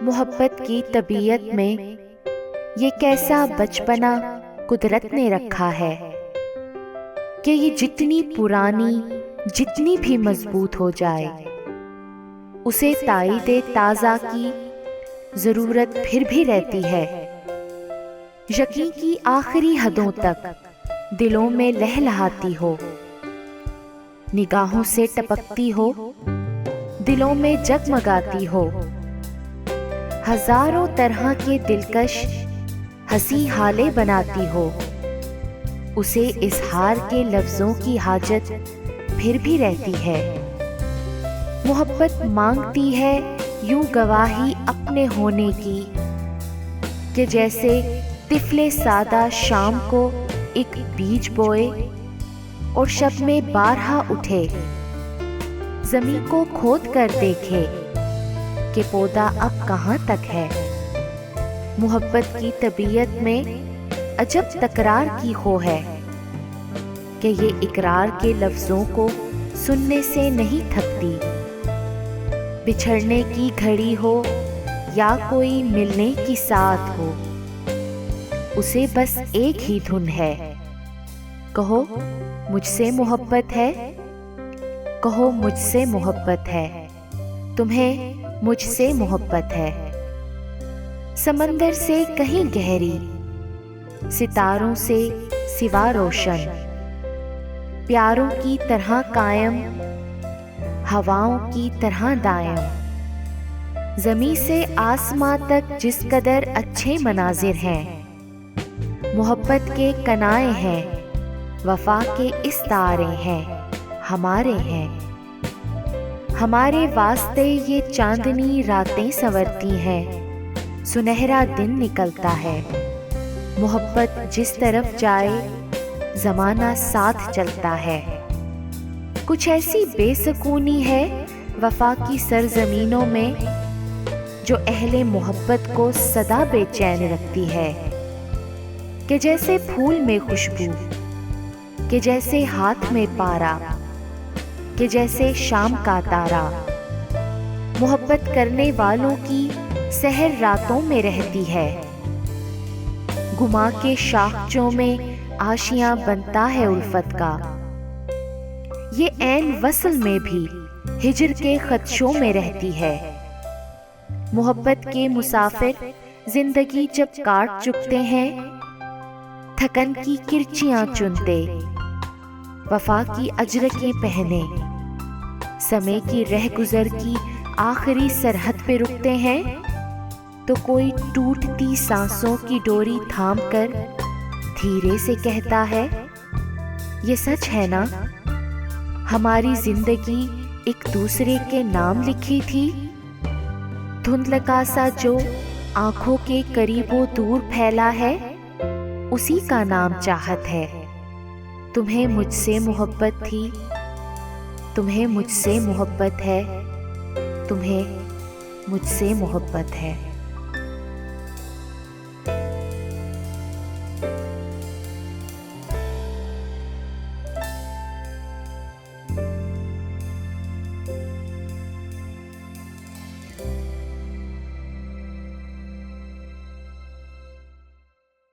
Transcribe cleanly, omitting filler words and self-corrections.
मोहब्बत की तबीयत में ये कैसा बचपना कुदरत ने रखा है कि ये जितनी पुरानी, जितनी भी मजबूत हो जाए, उसे ताईदे ताज़ा की ज़रूरत फिर भी रहती है। यकीन की आखिरी हदों तक दिलों में लहलहाती हो, निगाहों से टपकती हो, दिलों में जगमगाती हो। हजारों तरह के दिलकश हंसी हाले बनाती हो, उसे इजहार के लफ्जों की हाजत फिर भी रहती है। मोहब्बत मांगती है यूं गवाही अपने होने की कि जैसे तिफले सादा शाम को एक बीज बोए और शब में बारहा उठे, जमीन को खोद कर देखे कि पौधा अब कहाँ तक है। मोहब्बत की तबीयत में अजब तकरार की खो है कि ये इकरार के लफ्जों को सुनने से नहीं थकती। बिछड़ने की घड़ी हो या कोई मिलने की साथ हो, उसे बस एक ही धुन है, कहो मुझसे मोहब्बत है, कहो मुझसे मोहब्बत है, तुम्हें मुझसे मोहब्बत है। समंदर से कहीं गहरी, सितारों से सिवा रोशन, प्यारों की तरह कायम, हवाओं की तरह दायम। जमीन से आसमां तक जिस कदर अच्छे मनाजिर हैं, मोहब्बत के कनाए हैं, वफा के इस तारे हैं, हमारे हैं। हमारे वास्ते ये चांदनी रातें संवरती हैं, सुनहरा दिन निकलता है। मोहब्बत जिस तरफ जाए ज़माना साथ चलता है। कुछ ऐसी बेसुकूनी है वफा की सरजमीनों में, जो अहले मोहब्बत को सदा बेचैन रखती है। कि जैसे फूल में खुशबू, कि जैसे हाथ में पारा, कि जैसे शाम का तारा। मोहब्बत करने वालों की सहर रातों में रहती है। गुमा के शाखचों में आशियां बनता है उल्फत का। ये ऐन वसल में भी हिजर के खदशों में रहती है। मोहब्बत के मुसाफिर जिंदगी जब काट चुकते हैं, थकन की किरचियां चुनते, वफा की अजरकें पहने, समय की रहगुजर की आखिरी सरहद पे रुकते हैं, तो कोई टूटती सांसों की डोरी थाम कर धीरे से कहता है, ये सच है ना, हमारी जिंदगी एक दूसरे के नाम लिखी थी। धुंधलका सा जो आंखों के करीबों दूर फैला है, उसी का नाम चाहत है। तुम्हें मुझसे मोहब्बत थी, तुम्हें मुझसे मोहब्बत है, तुम्हें मुझसे मोहब्बत है।